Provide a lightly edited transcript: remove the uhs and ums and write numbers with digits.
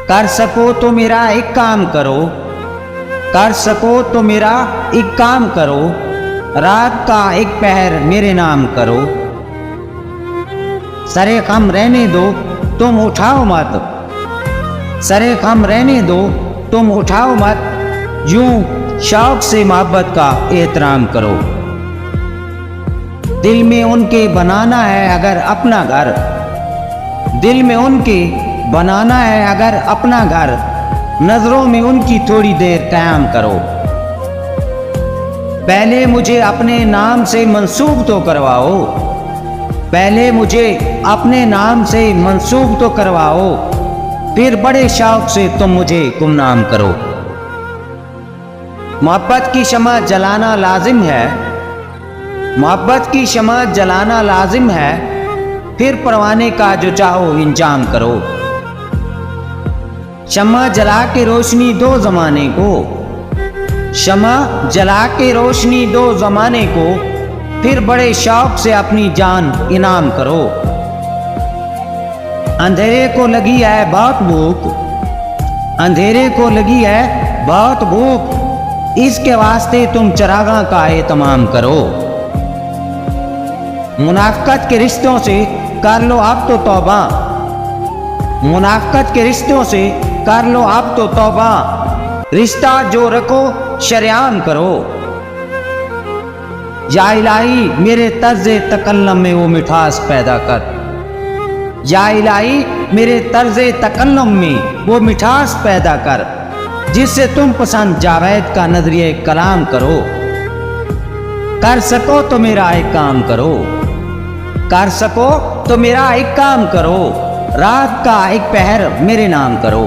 कर सको तो मेरा एक काम करो, कर सको तो मेरा एक काम करो, रात का एक पहर मेरे नाम करो। सरे खम रहने दो तुम उठाओ मत, सरे खम रहने दो तुम उठाओ मत, यूं शौक से मोहब्बत का एहतराम करो। दिल में उनके बनाना है अगर अपना घर, दिल में उनके बनाना है अगर अपना घर, नजरों में उनकी थोड़ी देर क़याम करो। पहले मुझे अपने नाम से मंसूब तो करवाओ, पहले मुझे अपने नाम से मंसूब तो करवाओ, फिर बड़े शौक से तुम मुझे गुमनाम करो। मोहब्बत की शमा जलाना लाजिम है, मोहब्बत की शमा जलाना लाजिम है, फिर परवाने का जो चाहो इंजाम करो। शमा जला के रोशनी दो जमाने को, शमा जला के रोशनी दो जमाने को, फिर बड़े शौक से अपनी जान इनाम करो। अंधेरे को लगी है बहुत भूख, अंधेरे को लगी है बहुत भूख, इसके वास्ते तुम चरागां का एहतमाम करो। मुनाफिकत के रिश्तों से कर लो अब तो तौबा, मुनाफिकत के रिश्तों से कर लो अब तो तौबा, रिश्ता जो रखो शरेआम करो। या इलाही मेरे तर्ज़े तकल्लम में वो मिठास पैदा कर, या इलाही मेरे तर्ज़े तकल्लम में वो मिठास पैदा कर, जिससे तुम पसंद जावेद का नजरिए कलाम करो। कर सको तो मेरा एक काम करो, कर सको तो मेरा एक काम करो, रात का एक पहर मेरे नाम करो।